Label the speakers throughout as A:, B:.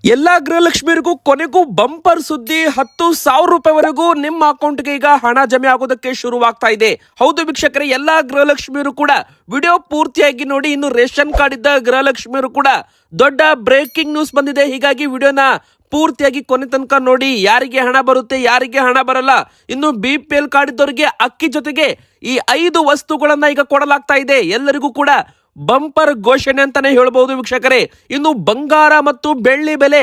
A: ಎಲ್ಲಾ ಗೃಹಲಕ್ಷ್ಮಿಯರಿಗೂ ಕೊನೆಗೂ ಬಂಪರ್ ಸುದ್ದಿ, 10,000 ರೂಪಾಯಿವರೆಗೂ ನಿಮ್ಮ ಅಕೌಂಟ್ಗೆ ಈಗ ಹಣ ಜಮೆ ಆಗೋದಕ್ಕೆ ಶುರುವಾಗ್ತಾ ಇದೆ. ಹೌದು ವೀಕ್ಷಕರೇ, ಎಲ್ಲಾ ಗೃಹಲಕ್ಷ್ಮಿಯರು ಕೂಡ ವಿಡಿಯೋ ಪೂರ್ತಿಯಾಗಿ ನೋಡಿ. ಇನ್ನು ರೇಷನ್ ಕಾರ್ಡ್ ಇದ್ದ ಗೃಹಲಕ್ಷ್ಮಿಯರು ಕೂಡ ದೊಡ್ಡ ಬ್ರೇಕಿಂಗ್ ನ್ಯೂಸ್ ಬಂದಿದೆ. ಹೀಗಾಗಿ ವಿಡಿಯೋನ ಪೂರ್ತಿಯಾಗಿ ಕೊನೆ ತನಕ ನೋಡಿ. ಯಾರಿಗೆ ಹಣ ಬರುತ್ತೆ, ಯಾರಿಗೆ ಹಣ ಬರಲ್ಲ, ಇನ್ನು BPL ಕಾರ್ಡ್ ಇದ್ದವರಿಗೆ ಅಕ್ಕಿ ಜೊತೆಗೆ ಈ 5 ವಸ್ತುಗಳನ್ನ ಈಗ ಕೊಡಲಾಗ್ತಾ ಇದೆ. ಎಲ್ಲರಿಗೂ ಕೂಡ ಬಂಪರ್ ಘೋಷಣೆ ಅಂತಾನೆ ಹೇಳಬಹುದು ವೀಕ್ಷಕರೇ. ಇನ್ನು ಬಂಗಾರ ಮತ್ತು ಬೆಳ್ಳಿ ಬೆಲೆ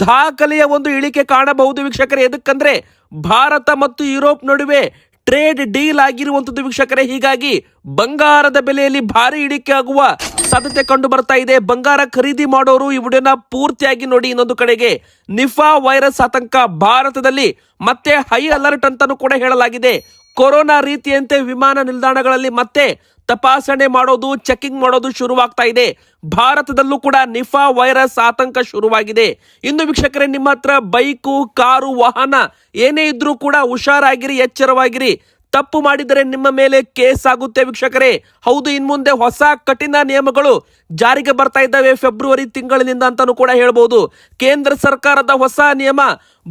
A: ದಾಖಲೆಯ ಒಂದು ಇಳಿಕೆ ಕಾಣಬಹುದು ವೀಕ್ಷಕರೇ. ಎದಕ್ಕಂದ್ರೆ ಭಾರತ ಮತ್ತು ಯುರೋಪ್ ನಡುವೆ ಟ್ರೇಡ್ ಡೀಲ್ ಆಗಿರುವಂತದ್ದು ವೀಕ್ಷಕರೇ. ಹೀಗಾಗಿ ಬಂಗಾರದ ಬೆಲೆಯಲ್ಲಿ ಭಾರಿ ಇಳಿಕೆ ಆಗುವ ಸಾಧ್ಯತೆ ಕಂಡು ಬರ್ತಾ ಇದೆ. ಬಂಗಾರ ಖರೀದಿ ಮಾಡೋರು ಈ ವಿಡಿಯೋನ ಪೂರ್ತಿಯಾಗಿ ನೋಡಿ. ಇನ್ನೊಂದು ಕಡೆಗೆ ನಿಫಾ ವೈರಸ್ ಆತಂಕ ಭಾರತದಲ್ಲಿ ಮತ್ತೆ ಹೈ ಅಲರ್ಟ್ ಅಂತಾನೂ ಕೂಡ ಹೇಳಲಾಗಿದೆ. ಕೊರೋನಾ ರೀತಿಯಂತೆ ವಿಮಾನ ನಿಲ್ದಾಣಗಳಲ್ಲಿ ಮತ್ತೆ ತಪಾಸಣೆ ಮಾಡೋದು, ಚೆಕಿಂಗ್ ಮಾಡೋದು ಶುರುವಾಗ್ತಾ ಇದೆ. ಭಾರತದಲ್ಲೂ ಕೂಡ ನಿಫಾ ವೈರಸ್ ಆತಂಕ ಶುರುವಾಗಿದೆ. ಇನ್ನು ವೀಕ್ಷಕರೇ, ನಿಮ್ಮ ಹತ್ರ ಬೈಕು, ಕಾರು, ವಾಹನ ಏನೇ ಇದ್ರೂ ಕೂಡ ಹುಷಾರಾಗಿರಿ, ಎಚ್ಚರವಾಗಿರಿ. ತಪ್ಪು ಮಾಡಿದರೆ ನಿಮ್ಮ ಮೇಲೆ ಕೇಸ್ ಆಗುತ್ತೆ ವೀಕ್ಷಕರೇ. ಹೌದು, ಇನ್ಮುಂದೆ ಹೊಸ ಕಠಿಣ ನಿಯಮಗಳು ಜಾರಿಗೆ ಬರ್ತಾ ಇದ್ದಾವೆ ಫೆಬ್ರವರಿ ತಿಂಗಳಿನಿಂದ ಅಂತಾನೂ ಕೂಡ ಹೇಳ್ಬೋದು. ಕೇಂದ್ರ ಸರ್ಕಾರದ ಹೊಸ ನಿಯಮ,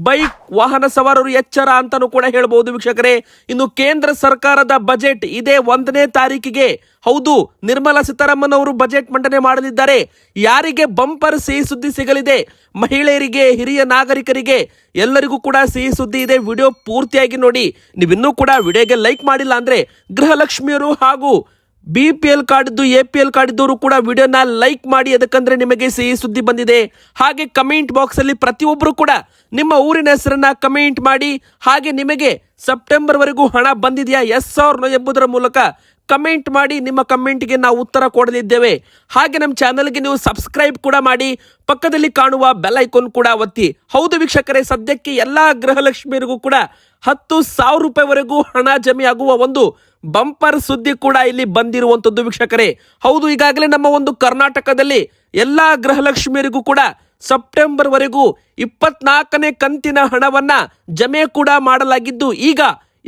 A: ಬೈಕ್ ವಾಹನ ಸವಾರರು ಎಚ್ಚರ ಅಂತಾನೂ ಕೂಡ ಹೇಳ್ಬೋದು ವೀಕ್ಷಕರೇ. ಇನ್ನು ಕೇಂದ್ರ ಸರ್ಕಾರದ ಬಜೆಟ್ ಇದೇ 1ನೇ ತಾರೀಕಿಗೆ, ಹೌದು, ನಿರ್ಮಲಾ ಸೀತಾರಾಮನ್ ಅವರು ಬಜೆಟ್ ಮಂಡನೆ ಮಾಡಲಿದ್ದಾರೆ. ಯಾರಿಗೆ ಬಂಪರ್ ಸಿಹಿ ಸುದ್ದಿ ಸಿಗಲಿದೆ? ಮಹಿಳೆಯರಿಗೆ, ಹಿರಿಯ ನಾಗರಿಕರಿಗೆ ಎಲ್ಲರಿಗೂ ಕೂಡ ಸಿಹಿ ಸುದ್ದಿ ಇದೆ. ವಿಡಿಯೋ ಪೂರ್ತಿಯಾಗಿ ನೋಡಿ. ನೀವಿನ್ನೂ ಕೂಡ ವಿಡಿಯೋಗೆ ಲೈಕ್ ಮಾಡಿಲ್ಲ ಅಂದ್ರೆ ಗೃಹಲಕ್ಷ್ಮಿಯರು ಹಾಗೂ BPL ಕಾರ್ಡ್ ಇದ್ದು APL ಕಾರ್ಡ್ ಇದ್ದವರು ಕೂಡ ವಿಡಿಯೋನ ಲೈಕ್ ಮಾಡಿ. ಅದಕ್ಕಂದ್ರೆ ನಿಮಗೆ ಸಿಹಿ ಸುದ್ದಿ ಬಂದಿದೆ. ಹಾಗೆ ಕಮೆಂಟ್ ಬಾಕ್ಸ್ ಅಲ್ಲಿ ಪ್ರತಿಯೊಬ್ಬರು ಕೂಡ ನಿಮ್ಮ ಊರಿನ ಹೆಸರನ್ನ ಕಮೆಂಟ್ ಮಾಡಿ. ಹಾಗೆ ನಿಮಗೆ ಸೆಪ್ಟೆಂಬರ್ ವರೆಗೂ ಹಣ ಬಂದಿದೆಯಾ, ಎಸ್ ಆರ್ ನೋ ಎಂಬುದರ ಮೂಲಕ ಕಮೆಂಟ್ ಮಾಡಿ. ನಿಮ್ಮ ಕಮೆಂಟ್ಗೆ ನಾವು ಉತ್ತರ ಕೊಡಲಿದ್ದೇವೆ. ಹಾಗೆ ನಮ್ಮ ಚಾನಲ್ಗೆ ನೀವು ಸಬ್ಸ್ಕ್ರೈಬ್ ಕೂಡ ಮಾಡಿ, ಪಕ್ಕದಲ್ಲಿ ಕಾಣುವ ಬೆಲ್ ಐಕಾನ್ ಕೂಡ ಒತ್ತಿ. ಹೌದು ವೀಕ್ಷಕರೇ, ಸದ್ಯಕ್ಕೆ ಎಲ್ಲಾ ಗೃಹಲಕ್ಷ್ಮಿಯರಿಗೂ ಕೂಡ 10,000 ರೂಪಾಯಿವರೆಗೂ ಹಣ ಜಮೆ ಆಗುವ ಒಂದು ಬಂಪರ್ ಸುದ್ದಿ ಕೂಡ ಇಲ್ಲಿ ಬಂದಿರುವಂತದ್ದು ವೀಕ್ಷಕರೇ. ಹೌದು, ಈಗಾಗಲೇ ನಮ್ಮ ಒಂದು ಕರ್ನಾಟಕದಲ್ಲಿ ಎಲ್ಲಾ ಗೃಹಲಕ್ಷ್ಮಿಯರಿಗೂ ಕೂಡ ಸೆಪ್ಟೆಂಬರ್ ವರೆಗೂ 24ನೇ ಕಂತಿನ ಹಣವನ್ನ ಜಮೆ ಕೂಡ ಮಾಡಲಾಗಿದ್ದು, ಈಗ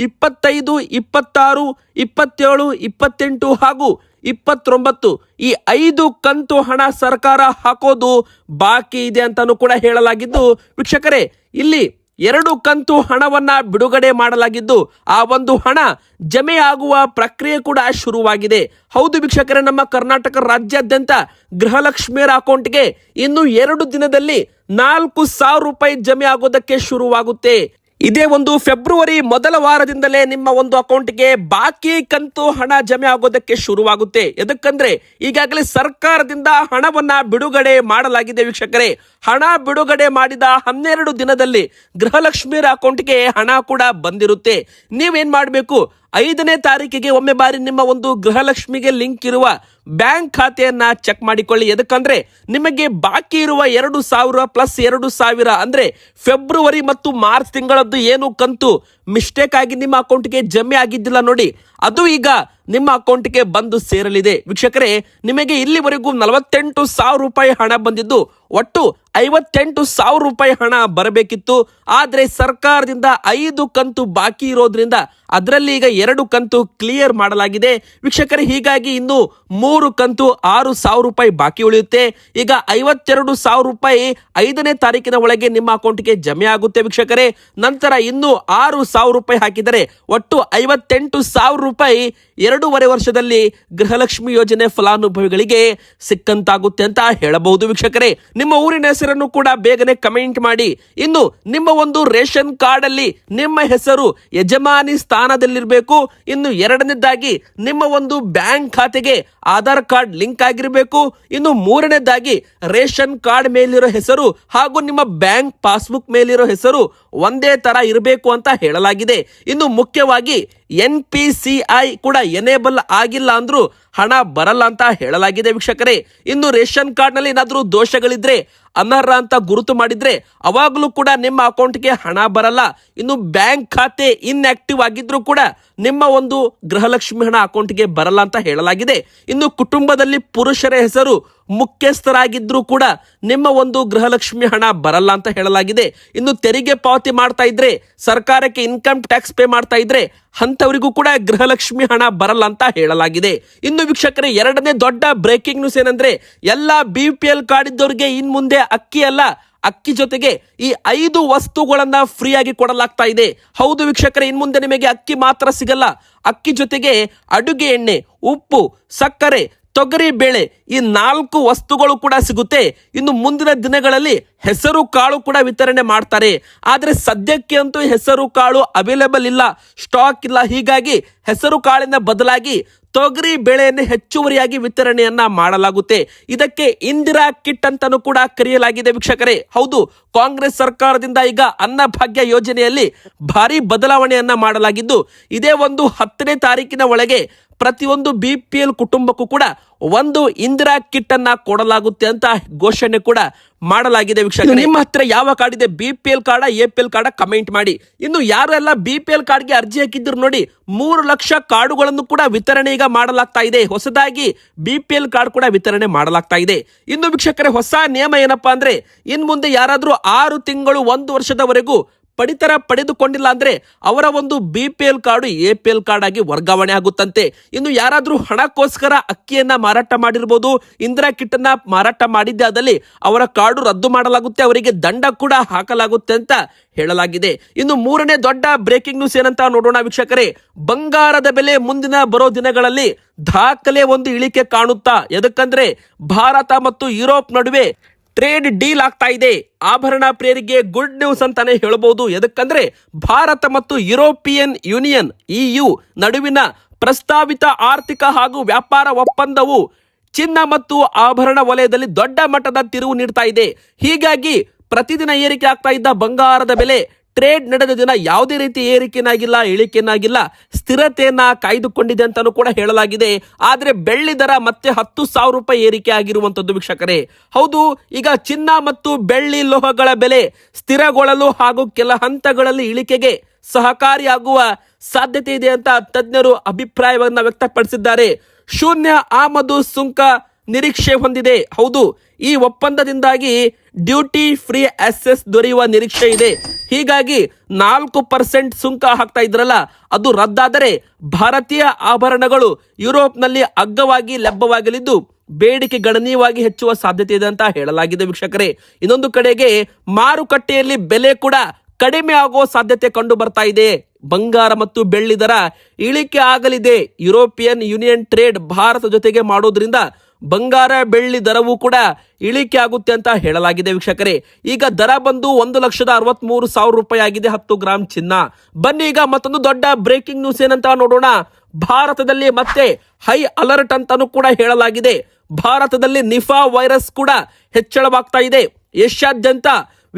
A: 25, 26, 27, 28 ಹಾಗೂ 29 ಈ 5 ಕಂತು ಹಣ ಸರ್ಕಾರ ಹಾಕೋದು ಬಾಕಿ ಇದೆ ಅಂತಾನೂ ಕೂಡ ಹೇಳಲಾಗಿದ್ದು ವೀಕ್ಷಕರೇ, ಇಲ್ಲಿ 2 ಕಂತು ಹಣವನ್ನ ಬಿಡುಗಡೆ ಮಾಡಲಾಗಿದ್ದು, ಆ ಒಂದು ಹಣ ಜಮೆ ಆಗುವ ಪ್ರಕ್ರಿಯೆ ಕೂಡ ಶುರುವಾಗಿದೆ. ಹೌದು ವೀಕ್ಷಕರೇ, ನಮ್ಮ ಕರ್ನಾಟಕ ರಾಜ್ಯಾದ್ಯಂತ ಗೃಹಲಕ್ಷ್ಮಿಯರ ಅಕೌಂಟ್ಗೆ ಇನ್ನು 2 ದಿನದಲ್ಲಿ 4,000 ರೂಪಾಯಿ ಜಮೆ ಆಗೋದಕ್ಕೆ ಶುರುವಾಗುತ್ತೆ. ಇದೇ ಒಂದು ಫೆಬ್ರವರಿ ಮೊದಲ ವಾರದಿಂದಲೇ ನಿಮ್ಮ ಒಂದು ಅಕೌಂಟ್ಗೆ ಬಾಕಿ ಕಂತು ಹಣ ಜಮೆ ಆಗೋದಕ್ಕೆ ಶುರುವಾಗುತ್ತೆ. ಎದಕ್ಕಂದ್ರೆ ಈಗಾಗಲೇ ಸರ್ಕಾರದಿಂದ ಹಣವನ್ನ ಬಿಡುಗಡೆ ಮಾಡಲಾಗಿದೆ ವೀಕ್ಷಕರೇ. ಹಣ ಬಿಡುಗಡೆ ಮಾಡಿದ 12 ದಿನದಲ್ಲಿ ಗೃಹಲಕ್ಷ್ಮಿಯರ ಅಕೌಂಟ್ಗೆ ಹಣ ಕೂಡ ಬಂದಿರುತ್ತೆ. ನೀವೇನ್ ಮಾಡಬೇಕು, 5ನೇ ತಾರೀಕಿಗೆ ಒಮ್ಮೆ ಬಾರಿ ನಿಮ್ಮ ಒಂದು ಗೃಹಲಕ್ಷ್ಮಿಗೆ ಲಿಂಕ್ ಇರುವ ಬ್ಯಾಂಕ್ ಖಾತೆಯನ್ನ ಚೆಕ್ ಮಾಡಿಕೊಳ್ಳಿ. ಎದಕ್ಕಂದ್ರೆ ನಿಮಗೆ ಬಾಕಿ ಇರುವ 2,000 ಪ್ಲಸ್ 2,000 ಅಂದ್ರೆ ಫೆಬ್ರವರಿ ಮತ್ತು ಮಾರ್ಚ್ ತಿಂಗಳದ್ದು ಏನು ಕಂತು ಮಿಸ್ಟೇಕ್ ಆಗಿ ನಿಮ್ಮ ಅಕೌಂಟ್ಗೆ ಜಮೆ ಆಗಿದ್ದಿಲ್ಲ ನೋಡಿ, ಅದು ಈಗ ನಿಮ್ಮ ಅಕೌಂಟ್ಗೆ ಬಂದು ಸೇರಲಿದೆ ವೀಕ್ಷಕರೇ. ನಿಮಗೆ ಇಲ್ಲಿವರೆಗೂ 48,000 ರೂಪಾಯಿ ಹಣ ಬಂದಿದ್ದು, ಒಟ್ಟು 58,000 ರೂಪಾಯಿ ಹಣ ಬರಬೇಕಿತ್ತು. ಆದ್ರೆ ಸರ್ಕಾರದಿಂದ 5 ಕಂತು ಬಾಕಿ ಇರೋದ್ರಿಂದ ಅದರಲ್ಲಿ ಈಗ 2 ಕಂತು ಕ್ಲಿಯರ್ ಮಾಡಲಾಗಿದೆ ವೀಕ್ಷಕರೇ. ಹೀಗಾಗಿ ಇನ್ನು 3 ಕಂತು 6,000 ರೂಪಾಯಿ ಬಾಕಿ ಉಳಿಯುತ್ತೆ. ಈಗ 52,000 ರೂಪಾಯಿ 5ನೇ ತಾರೀಕಿನ ಒಳಗೆ ನಿಮ್ಮ ಅಕೌಂಟ್ಗೆ ಜಮೆ ಆಗುತ್ತೆ ವೀಕ್ಷಕರೇ. ನಂತರ ಇನ್ನು 6,000 ರೂಪಾಯಿ ಹಾಕಿದರೆ ಒಟ್ಟು 58,000 ರೂಪಾಯಿ 2.5 ವರ್ಷದಲ್ಲಿ ಗೃಹಲಕ್ಷ್ಮಿ ಯೋಜನೆ ಫಲಾನುಭವಿಗಳಿಗೆ ಸಿಕ್ಕಂತಾಗುತ್ತೆ ಅಂತ ಹೇಳಬಹುದು ವೀಕ್ಷಕರೇ. ನಿಮ್ಮ ಊರಿನ ಹೆಸರನ್ನು ಕೂಡ ಬೇಗನೆ ಕಮೆಂಟ್ ಮಾಡಿ. ಇನ್ನು ನಿಮ್ಮ ಒಂದು ರೇಷನ್ ಕಾರ್ಡ್ ಅಲ್ಲಿ ನಿಮ್ಮ ಹೆಸರು ಯಜಮಾನಿ ಸ್ಥಾನದಲ್ಲಿರಬೇಕು. ಇನ್ನು 2ನೇದಾಗಿ ನಿಮ್ಮ ಒಂದು ಬ್ಯಾಂಕ್ ಖಾತೆಗೆ ಆಧಾರ್ ಕಾರ್ಡ್ ಲಿಂಕ್ ಆಗಿರಬೇಕು. ಇನ್ನು 3ನೇದಾಗಿ ರೇಷನ್ ಕಾರ್ಡ್ ಮೇಲಿರೋ ಹೆಸರು ಹಾಗೂ ನಿಮ್ಮ ಬ್ಯಾಂಕ್ ಪಾಸ್ಬುಕ್ ಮೇಲಿರೋ ಹೆಸರು ಒಂದೇ ತರ ಇರಬೇಕು ಅಂತ ಹೇಳಲಾಗಿದೆ. ಇನ್ನು ಮುಖ್ಯವಾಗಿ NPCI ಕೂಡ ಎನೇಬಲ್ ಆಗಿಲ್ಲ ಅಂದ್ರೂ ಹಣ ಬರಲ್ಲ ಅಂತ ಹೇಳಲಾಗಿದೆ ವೀಕ್ಷಕರೇ. ಇನ್ನು ರೇಷನ್ ಕಾರ್ಡ್ ನಲ್ಲಿ ಏನಾದ್ರೂ ದೋಷಗಳಿದ್ರೆ, ಅನರ್ಹ ಅಂತ ಗುರುತು ಮಾಡಿದ್ರೆ ಅವಾಗಲೂ ಕೂಡ ನಿಮ್ಮ ಅಕೌಂಟ್ಗೆ ಹಣ ಬರಲ್ಲ. ಇನ್ನು ಬ್ಯಾಂಕ್ ಖಾತೆ ಇನ್ಆಕ್ಟಿವ್ ಆಗಿದ್ರು ಕೂಡ ನಿಮ್ಮ ಒಂದು ಗೃಹಲಕ್ಷ್ಮಿ ಹಣ ಅಕೌಂಟ್ಗೆ ಬರಲ್ಲ ಅಂತ ಹೇಳಲಾಗಿದೆ. ಇನ್ನು ಕುಟುಂಬದಲ್ಲಿ ಪುರುಷರ ಹೆಸರು ಮುಖ್ಯಸ್ಥರಾಗಿದ್ರು ಕೂಡ ನಿಮ್ಮ ಒಂದು ಗೃಹಲಕ್ಷ್ಮಿ ಹಣ ಬರಲ್ಲ ಅಂತ ಹೇಳಲಾಗಿದೆ. ಇನ್ನು ತೆರಿಗೆ ಪಾವತಿ ಮಾಡ್ತಾ ಇದ್ರೆ, ಸರ್ಕಾರಕ್ಕೆ ಇನ್ಕಮ್ ಟ್ಯಾಕ್ಸ್ ಪೇ ಮಾಡ್ತಾ ಇದ್ರೆ ಅಂತವರಿಗೂ ಕೂಡ ಗೃಹಲಕ್ಷ್ಮಿ ಹಣ ಬರಲ್ಲ ಅಂತ ಹೇಳಲಾಗಿದೆ. ಇನ್ನು ವೀಕ್ಷಕರೇ, 2ನೇ ದೊಡ್ಡ ಬ್ರೇಕಿಂಗ್ ನ್ಯೂಸ್ ಏನಂದ್ರೆ, ಎಲ್ಲ BPL ಕಾರ್ಡ್ ಇದ್ದವರಿಗೆ ಇನ್ ಮುಂದೆ ಅಕ್ಕಿ ಅಲ್ಲ ಅಕ್ಕಿ ಜೊತೆಗೆ ಈ 5 ವಸ್ತುಗಳನ್ನ ಫ್ರೀಯಾಗಿ ಕೊಡಲಾಗ್ತಾ ಇದೆ. ಹೌದು ವೀಕ್ಷಕರೇ, ಇನ್ ಮುಂದೆ ನಿಮಗೆ ಅಕ್ಕಿ ಮಾತ್ರ ಸಿಗಲ್ಲ, ಅಕ್ಕಿ ಜೊತೆಗೆ ಅಡುಗೆ ಎಣ್ಣೆ, ಉಪ್ಪು, ಸಕ್ಕರೆ, ತೊಗರಿ ಬೇಳೆ ಈ 4 ವಸ್ತುಗಳು ಕೂಡ ಸಿಗುತ್ತೆ. ಇನ್ನು ಮುಂದಿನ ದಿನಗಳಲ್ಲಿ ಹೆಸರು ಕಾಳು ಕೂಡ ವಿತರಣೆ ಮಾಡ್ತಾರೆ. ಆದ್ರೆ ಸದ್ಯಕ್ಕೆ ಅಂತೂ ಹೆಸರು ಕಾಳು ಅವೈಲೇಬಲ್ ಇಲ್ಲ, ಸ್ಟಾಕ್ ಇಲ್ಲ. ಹೀಗಾಗಿ ಹೆಸರು ಕಾಳಿನ ಬದಲಾಗಿ ತೊಗರಿ ಬೇಳೆಯನ್ನು ಹೆಚ್ಚುವರಿಯಾಗಿ ವಿತರಣೆಯನ್ನ ಮಾಡಲಾಗುತ್ತೆ. ಇದಕ್ಕೆ ಇಂದಿರಾ ಕಿಟ್ ಅಂತಾನೂ ಕೂಡ ಕರೆಯಲಾಗಿದೆ ವೀಕ್ಷಕರೇ. ಹೌದು, ಕಾಂಗ್ರೆಸ್ ಸರ್ಕಾರದಿಂದ ಈಗ ಅನ್ನಭಾಗ್ಯ ಯೋಜನೆಯಲ್ಲಿ ಭಾರಿ ಬದಲಾವಣೆಯನ್ನ ಮಾಡಲಾಗಿದ್ದು, ಇದೇ ಒಂದು 10ನೇ ತಾರೀಕಿನ ಒಳಗೆ ಪ್ರತಿಯೊಂದು BPL ಕುಟುಂಬಕ್ಕೂ ಕೂಡ ಒಂದು ಇಂದಿರಾ ಕಿಟ್ ಅನ್ನ ಕೊಡಲಾಗುತ್ತೆ ಅಂತ ಘೋಷಣೆ ಕೂಡ ಮಾಡಲಾಗಿದೆ ವೀಕ್ಷಕರೇ. ನಿಮ್ಮ ಹತ್ರ ಯಾವ ಕಾರ್ಡ್ ಇದೆ, BPL card, APL card, comment ಮಾಡಿ. ಇನ್ನು ಯಾರೆಲ್ಲ BPL ಕಾರ್ಡ್ಗೆ ಅರ್ಜಿ ಹಾಕಿದ್ರು ನೋಡಿ, 3 ಲಕ್ಷ ಕಾರ್ಡುಗಳನ್ನು ಕೂಡ ವಿತರಣೆ ಈಗ ಮಾಡಲಾಗ್ತಾ ಇದೆ. ಹೊಸದಾಗಿ BPL ಕಾರ್ಡ್ ಕೂಡ ವಿತರಣೆ ಮಾಡಲಾಗ್ತಾ ಇದೆ. ಇನ್ನು ವೀಕ್ಷಕರೇ, ಹೊಸ ನಿಯಮ ಏನಪ್ಪಾ ಅಂದ್ರೆ, ಇನ್ ಮುಂದೆ ಯಾರಾದ್ರೂ 6 ತಿಂಗಳು 1 ವರ್ಷದವರೆಗೂ ಪಡಿತರ ಪಡೆದುಕೊಂಡಿಲ್ಲ ಅಂದ್ರೆ ಅವರ ಒಂದು BPL ಕಾರ್ಡು APL ಕಾರ್ಡ್ ಆಗಿ ವರ್ಗಾವಣೆ ಆಗುತ್ತಂತೆ. ಇನ್ನು ಯಾರಾದ್ರೂ ಹಣಕ್ಕೋಸ್ಕರ ಅಕ್ಕಿಯನ್ನ ಮಾರಾಟ ಮಾಡಿರ್ಬೋದು, ಇಂದಿರಾ ಕಿಟ್ ಅನ್ನ ಮಾರಾಟ ಮಾಡಿದ್ದೆ ಆದಲ್ಲಿ ಅವರ ಕಾರ್ಡು ರದ್ದು ಮಾಡಲಾಗುತ್ತೆ, ಅವರಿಗೆ ದಂಡ ಕೂಡ ಹಾಕಲಾಗುತ್ತೆ ಅಂತ ಹೇಳಲಾಗಿದೆ. ಇನ್ನು 3ನೇ ದೊಡ್ಡ ಬ್ರೇಕಿಂಗ್ ನ್ಯೂಸ್ ಏನಂತ ನೋಡೋಣ ವೀಕ್ಷಕರೇ. ಬಂಗಾರದ ಬೆಲೆ ಮುಂದಿನ ಬರೋ ದಿನಗಳಲ್ಲಿ ದಾಖಲೆ ಒಂದು ಇಳಿಕೆ ಕಾಣುತ್ತಾ. ಎದಕ್ಕಂದ್ರೆ ಭಾರತ ಮತ್ತು ಯುರೋಪ್ ನಡುವೆ ಟ್ರೇಡ್ ಡೀಲ್ ಆಗ್ತಾ ಇದೆ. ಆಭರಣ ಪ್ರಿಯರಿಗೆ ಗುಡ್ ನ್ಯೂಸ್ ಅಂತಾನೆ ಹೇಳಬಹುದು. ಎದಕ್ಕಂದ್ರೆ ಭಾರತ ಮತ್ತು ಯುರೋಪಿಯನ್ ಯೂನಿಯನ್ EU ನಡುವಿನ ಪ್ರಸ್ತಾವಿತ ಆರ್ಥಿಕ ಹಾಗೂ ವ್ಯಾಪಾರ ಒಪ್ಪಂದವು ಚಿನ್ನ ಮತ್ತು ಆಭರಣ ವಲಯದಲ್ಲಿ ದೊಡ್ಡ ಮಟ್ಟದ ತಿರುವು ನೀಡ್ತಾ ಇದೆ. ಹೀಗಾಗಿ ಪ್ರತಿದಿನ ಏರಿಕೆ ಆಗ್ತಾ ಇದ್ದ ಬಂಗಾರದ ಬೆಲೆ ಟ್ರೇಡ್ ನಡೆದ ದಿನ ಯಾವುದೇ ರೀತಿ ಏರಿಕೆನಾಗಿಲ್ಲ, ಇಳಿಕೆನಾಗಿಲ್ಲ, ಸ್ಥಿರತೆಯನ್ನ ಕಾಯ್ದುಕೊಂಡಿದೆ ಅಂತಾನೂ ಕೂಡ ಹೇಳಲಾಗಿದೆ. ಆದ್ರೆ ಬೆಳ್ಳಿ ದರ ಮತ್ತೆ 10,000 ರೂಪಾಯಿ ಏರಿಕೆ ಆಗಿರುವಂತದ್ದು ವೀಕ್ಷಕರೇ. ಹೌದು, ಈಗ ಚಿನ್ನ ಮತ್ತು ಬೆಳ್ಳಿ ಲೋಹಗಳ ಬೆಲೆ ಸ್ಥಿರಗೊಳ್ಳಲು ಹಾಗೂ ಕೆಲ ಹಂತಗಳಲ್ಲಿ ಇಳಿಕೆಗೆ ಸಹಕಾರಿಯಾಗುವ ಸಾಧ್ಯತೆ ಇದೆ ಅಂತ ತಜ್ಞರು ಅಭಿಪ್ರಾಯವನ್ನ ವ್ಯಕ್ತಪಡಿಸಿದ್ದಾರೆ. ಶೂನ್ಯ ಆಮದು ಸುಂಕ ನಿರೀಕ್ಷೆ ಹೊಂದಿದೆ. ಹೌದು, ಈ ಒಪ್ಪಂದದಿಂದಾಗಿ ಡ್ಯೂಟಿ ಫ್ರೀ ಅಸೆಸ್ ದೊರೆಯುವ ನಿರೀಕ್ಷೆ ಇದೆ. ಹೀಗಾಗಿ 4% ಸುಂಕ ಹಾಕ್ತಾ ಇದ್ರಲ್ಲ, ಅದು ರದ್ದಾದರೆ ಭಾರತೀಯ ಆಭರಣಗಳು ಯುರೋಪ್ನಲ್ಲಿ ಅಗ್ಗವಾಗಿ ಲಭ್ಯವಾಗಲಿದ್ದು ಬೇಡಿಕೆ ಗಣನೀಯವಾಗಿ ಹೆಚ್ಚುವ ಸಾಧ್ಯತೆ ಇದೆ ಅಂತ ಹೇಳಲಾಗಿದೆ ವೀಕ್ಷಕರೇ. ಇನ್ನೊಂದು ಕಡೆಗೆ ಮಾರುಕಟ್ಟೆಯಲ್ಲಿ ಬೆಲೆ ಕೂಡ ಕಡಿಮೆ ಆಗುವ ಸಾಧ್ಯತೆ ಕಂಡು ಬರ್ತಾ ಇದೆ. ಬಂಗಾರ ಮತ್ತು ಬೆಳ್ಳಿ ದರ ಇಳಿಕೆ ಆಗಲಿದೆ. ಯುರೋಪಿಯನ್ ಯೂನಿಯನ್ ಟ್ರೇಡ್ ಭಾರತ ಜೊತೆಗೆ ಮಾಡೋದ್ರಿಂದ ಬಂಗಾರ ಬೆಳ್ಳಿ ದರವೂ ಕೂಡ ಇಳಿಕೆ ಆಗುತ್ತೆ ಅಂತ ಹೇಳಲಾಗಿದೆ ವೀಕ್ಷಕರೇ. ಈಗ ದರ ಬಂದು 1,63,000 ರೂಪಾಯಿ ಆಗಿದೆ 10 ಗ್ರಾಂ ಚಿನ್ನ. ಬನ್ನಿ ಈಗ ಮತ್ತೊಂದು ದೊಡ್ಡ ಬ್ರೇಕಿಂಗ್ ನ್ಯೂಸ್ ಏನಂತ ನೋಡೋಣ. ಭಾರತದಲ್ಲಿ ಮತ್ತೆ ಹೈ ಅಲರ್ಟ್ ಅಂತಾನೂ ಕೂಡ ಹೇಳಲಾಗಿದೆ. ಭಾರತದಲ್ಲಿ ನಿಫಾ ವೈರಸ್ ಕೂಡ ಹೆಚ್ಚಳವಾಗ್ತಾ ಇದೆ. ಏಷ್ಯಾದ್ಯಂತ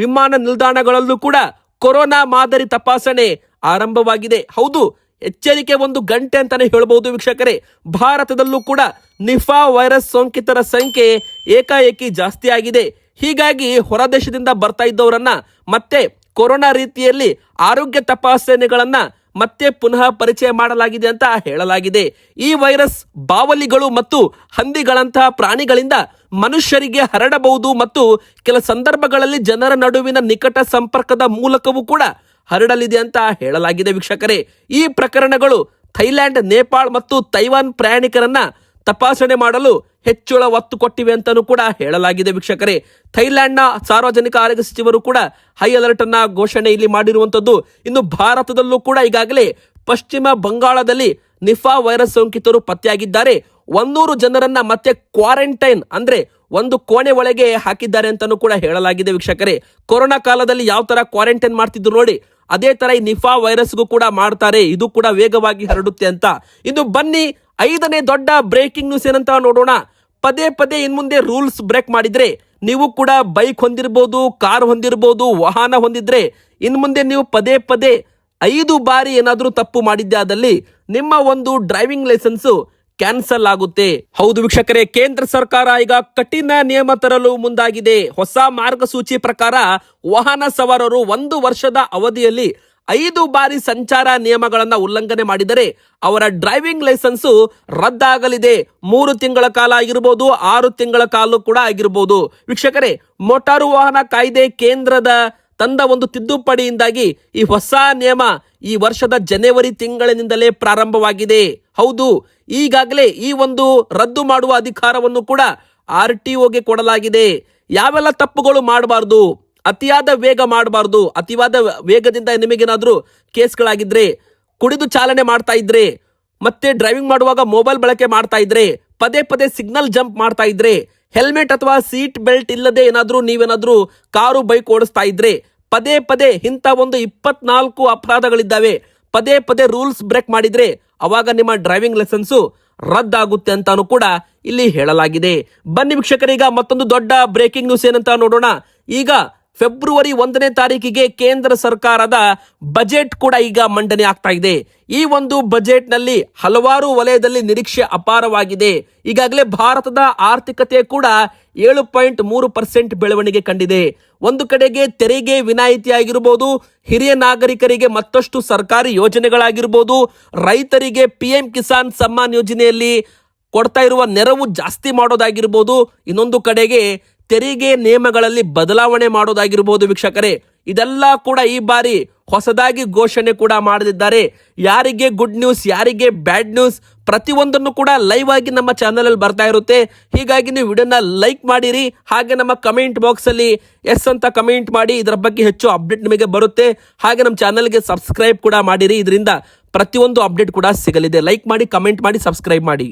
A: ವಿಮಾನ ನಿಲ್ದಾಣಗಳಲ್ಲೂ ಕೂಡ ಕೊರೋನಾ ಮಾದರಿ ತಪಾಸಣೆ ಆರಂಭವಾಗಿದೆ. ಹೌದು, ಎಚ್ಚರಿಕೆ 1 ಗಂಟೆ ಅಂತಾನೆ ಹೇಳಬಹುದು ವೀಕ್ಷಕರೇ. ಭಾರತದಲ್ಲೂ ಕೂಡ ನಿಫಾ ವೈರಸ್ ಸೋಂಕಿತರ ಸಂಖ್ಯೆ ಏಕಾಏಕಿ ಜಾಸ್ತಿ ಆಗಿದೆ. ಹೀಗಾಗಿ ಹೊರದೇಶದಿಂದ ಬರ್ತಾ ಇದ್ದವರನ್ನ ಮತ್ತೆ ಕೊರೋನಾ ರೀತಿಯಲ್ಲಿ ಆರೋಗ್ಯ ತಪಾಸಣೆಗಳನ್ನ ಮತ್ತೆ ಪುನಃ ಪರಿಚಯ ಮಾಡಲಾಗಿದೆ ಅಂತ ಹೇಳಲಾಗಿದೆ. ಈ ವೈರಸ್ ಬಾವಲಿಗಳು ಮತ್ತು ಹಂದಿಗಳಂತಹ ಪ್ರಾಣಿಗಳಿಂದ ಮನುಷ್ಯರಿಗೆ ಹರಡಬಹುದು ಮತ್ತು ಕೆಲ ಸಂದರ್ಭಗಳಲ್ಲಿ ಜನರ ನಡುವಿನ ನಿಕಟ ಸಂಪರ್ಕದ ಮೂಲಕವೂ ಕೂಡ ಹರಡಲಿದೆ ಅಂತ ಹೇಳಲಾಗಿದೆ ವೀಕ್ಷಕರೇ. ಈ ಪ್ರಕರಣಗಳು ಥೈಲ್ಯಾಂಡ್, ನೇಪಾಳ ಮತ್ತು ತೈವಾನ್ ಪ್ರಯಾಣಿಕರನ್ನ ತಪಾಸಣೆ ಮಾಡಲು ಹೆಚ್ಚಳ ಒತ್ತು ಕೊಟ್ಟಿವೆ ಅಂತಾನೂ ಕೂಡ ಹೇಳಲಾಗಿದೆ ವೀಕ್ಷಕರೇ. ಥೈಲ್ಯಾಂಡ್ನ ಸಾರ್ವಜನಿಕ ಆರೋಗ್ಯ ಸಚಿವರು ಕೂಡ ಹೈ ಅಲರ್ಟ್ ಅನ್ನ ಘೋಷಣೆ ಇಲ್ಲಿ ಮಾಡಿರುವಂತದ್ದು. ಇನ್ನು ಭಾರತದಲ್ಲೂ ಕೂಡ ಈಗಾಗಲೇ ಪಶ್ಚಿಮ ಬಂಗಾಳದಲ್ಲಿ ನಿಫಾ ವೈರಸ್ ಸೋಂಕಿತರು ಪತ್ತೆಯಾಗಿದ್ದಾರೆ. 100 ಜನರನ್ನ ಮತ್ತೆ ಕ್ವಾರಂಟೈನ್ ಅಂದ್ರೆ ಒಂದು ಕೋಣೆ ಒಳಗೆ ಹಾಕಿದ್ದಾರೆ ಅಂತಾನೂ ಕೂಡ ಹೇಳಲಾಗಿದೆ ವೀಕ್ಷಕರೇ. ಕೊರೋನಾ ಕಾಲದಲ್ಲಿ ಯಾವ ತರ ಕ್ವಾರಂಟೈನ್ ಮಾಡ್ತಿದ್ರು ನೋಡಿ, ಅದೇ ತರ ಈ ನಿಫಾ ವೈರಸ್ಗೂ ಕೂಡ ಮಾಡ್ತಾರೆ. ಇದು ಕೂಡ ವೇಗವಾಗಿ ಹರಡುತ್ತೆ ಅಂತ. ಇನ್ನು ಬನ್ನಿ 5ನೇ ದೊಡ್ಡ ಬ್ರೇಕಿಂಗ್ ನ್ಯೂಸ್ ಏನಂತ ನೋಡೋಣ. ಪದೇ ಪದೇ ಇನ್ ಮುಂದೆ ರೂಲ್ಸ್ ಬ್ರೇಕ್ ಮಾಡಿದ್ರೆ, ನೀವು ಕೂಡ ಬೈಕ್ ಹೊಂದಿರಬಹುದು, ಕಾರ್ ಹೊಂದಿರಬಹುದು, ವಾಹನ ಹೊಂದಿದ್ರೆ ಇನ್ ಮುಂದೆ ನೀವು ಪದೇ ಪದೇ 5 ಬಾರಿ ಏನಾದ್ರೂ ತಪ್ಪು ಮಾಡಿದ್ದೆ ಆದಲ್ಲಿ ನಿಮ್ಮ ಒಂದು ಡ್ರೈವಿಂಗ್ ಲೈಸೆನ್ಸ್ ಕ್ಯಾನ್ಸಲ್ ಆಗುತ್ತೆ. ಹೌದು ವೀಕ್ಷಕರೇ, ಕೇಂದ್ರ ಸರ್ಕಾರ ಈಗ ಕಠಿಣ ನಿಯಮ ತರಲು ಮುಂದಾಗಿದೆ. ಹೊಸ ಮಾರ್ಗಸೂಚಿ ಪ್ರಕಾರ ವಾಹನ ಸವಾರರು 1 ವರ್ಷದ ಅವಧಿಯಲ್ಲಿ 5 ಬಾರಿ ಸಂಚಾರ ನಿಯಮಗಳನ್ನ ಉಲ್ಲಂಘನೆ ಮಾಡಿದರೆ ಅವರ ಡ್ರೈವಿಂಗ್ ಲೈಸೆನ್ಸ್ ರದ್ದಾಗಲಿದೆ. 3 ತಿಂಗಳ ಕಾಲ ಆಗಿರಬಹುದು, 6 ತಿಂಗಳ ಕಾಲ ಕೂಡ ಆಗಿರಬಹುದು. ವೀಕ್ಷಕರೇ, ಮೋಟಾರು ವಾಹನ ಕಾಯ್ದೆ ಕೇಂದ್ರದ ತಂದ ಒಂದು ತಿದ್ದುಪಡಿಯಿಂದಾಗಿ ಈ ಹೊಸ ನಿಯಮ ಈ ವರ್ಷದ ಜನವರಿ ತಿಂಗಳಿನಿಂದಲೇ ಪ್ರಾರಂಭವಾಗಿದೆ. ಹೌದು, ಈಗಾಗಲೇ ಈ ಒಂದು ರದ್ದು ಮಾಡುವ ಅಧಿಕಾರವನ್ನು ಕೂಡ RTOಗೆ ಕೊಡಲಾಗಿದೆ. ಯಾವೆಲ್ಲ ತಪ್ಪುಗಳು ಮಾಡಬಾರದು, ಅತಿಯಾದ ವೇಗ ಮಾಡಬಾರ್ದು. ಅತಿವಾದ ವೇಗದಿಂದ ನಿಮಗೇನಾದ್ರೂ ಕೇಸ್ಗಳಾಗಿದ್ರೆ, ಕುಡಿದು ಚಾಲನೆ ಮಾಡ್ತಾ ಇದ್ರೆ, ಮತ್ತೆ ಡ್ರೈವಿಂಗ್ ಮಾಡುವಾಗ ಮೊಬೈಲ್ ಬಳಕೆ ಮಾಡ್ತಾ ಇದ್ರೆ, ಪದೇ ಪದೇ ಸಿಗ್ನಲ್ ಜಂಪ್ ಮಾಡ್ತಾ ಇದ್ರೆ, ಹೆಲ್ಮೆಟ್ ಅಥವಾ ಸೀಟ್ ಬೆಲ್ಟ್ ಇಲ್ಲದೆ ನೀವೇನಾದ್ರೂ ಕಾರು ಬೈಕ್ ಓಡಿಸ್ತಾ ಇದ್ರೆ, ಪದೇ ಪದೇ ಇಂಥ ಒಂದು 24 ಅಪರಾಧಗಳಿದ್ದಾವೆ. ಪದೇ ಪದೇ ರೂಲ್ಸ್ ಬ್ರೇಕ್ ಮಾಡಿದ್ರೆ ಅವಾಗ ನಿಮ್ಮ ಡ್ರೈವಿಂಗ್ ಲೈಸೆನ್ಸು ರದ್ದಾಗುತ್ತೆ ಅಂತಾನು ಕೂಡ ಇಲ್ಲಿ ಹೇಳಲಾಗಿದೆ. ಬನ್ನಿ ವೀಕ್ಷಕರೀಗ ಮತ್ತೊಂದು ದೊಡ್ಡ ಬ್ರೇಕಿಂಗ್ ನ್ಯೂಸ್ ಏನಂತ ನೋಡೋಣ. ಈಗ ಫೆಬ್ರವರಿ 1ನೇ ತಾರೀಕಿಗೆ ಕೇಂದ್ರ ಸರ್ಕಾರದ ಬಜೆಟ್ ಕೂಡ ಈಗ ಮಂಡನೆ ಆಗ್ತಾ ಇದೆ. ಈ ಒಂದು ಬಜೆಟ್ ನಲ್ಲಿ ಹಲವಾರು ವಲಯದಲ್ಲಿ ನಿರೀಕ್ಷೆ ಅಪಾರವಾಗಿದೆ. ಈಗಾಗಲೇ ಭಾರತದ ಆರ್ಥಿಕತೆ ಕೂಡ 7.3% ಬೆಳವಣಿಗೆ ಕಂಡಿದೆ. ಒಂದು ಕಡೆಗೆ ತೆರಿಗೆ ವಿನಾಯಿತಿ ಆಗಿರಬಹುದು, ಹಿರಿಯ ನಾಗರಿಕರಿಗೆ ಮತ್ತಷ್ಟು ಸರ್ಕಾರಿ ಯೋಜನೆಗಳಾಗಿರ್ಬೋದು, ರೈತರಿಗೆ PM ಕಿಸಾನ್ ಸಮ್ಮಾನ್ ಯೋಜನೆಯಲ್ಲಿ ಕೊಡ್ತಾ ಇರುವ ನೆರವು ಜಾಸ್ತಿ ಮಾಡೋದಾಗಿರ್ಬೋದು, ಇನ್ನೊಂದು ಕಡೆಗೆ ತೆರಿಗೆ ನಿಯಮಗಳಲ್ಲಿ ಬದಲಾವಣೆ ಮಾಡೋದಾಗಿರ್ಬೋದು. ವೀಕ್ಷಕರೇ, ಇದೆಲ್ಲ ಕೂಡ ಈ ಬಾರಿ ಹೊಸದಾಗಿ ಘೋಷಣೆ ಕೂಡ ಮಾಡಲಿದ್ದಾರೆ. ಯಾರಿಗೆ ಗುಡ್ ನ್ಯೂಸ್, ಯಾರಿಗೆ ಬ್ಯಾಡ್ ನ್ಯೂಸ್, ಪ್ರತಿಯೊಂದನ್ನು ಕೂಡ ಲೈವ್ ಆಗಿ ನಮ್ಮ ಚಾನಲ್ ಅಲ್ಲಿ ಬರ್ತಾ ಇರುತ್ತೆ. ಹೀಗಾಗಿ ನೀವು ವಿಡಿಯೋನ ಲೈಕ್ ಮಾಡಿರಿ, ಹಾಗೆ ನಮ್ಮ ಕಮೆಂಟ್ ಬಾಕ್ಸ್ ಅಲ್ಲಿ ಎಸ್ ಅಂತ ಕಮೆಂಟ್ ಮಾಡಿ. ಇದರ ಬಗ್ಗೆ ಹೆಚ್ಚು ಅಪ್ಡೇಟ್ ನಿಮಗೆ ಬರುತ್ತೆ. ಹಾಗೆ ನಮ್ಮ ಚಾನಲ್ಗೆ ಸಬ್ಸ್ಕ್ರೈಬ್ ಕೂಡ ಮಾಡಿರಿ, ಇದರಿಂದ ಪ್ರತಿಯೊಂದು ಅಪ್ಡೇಟ್ ಕೂಡ ಸಿಗಲಿದೆ. ಲೈಕ್ ಮಾಡಿ, ಕಮೆಂಟ್ ಮಾಡಿ, ಸಬ್ಸ್ಕ್ರೈಬ್ ಮಾಡಿ.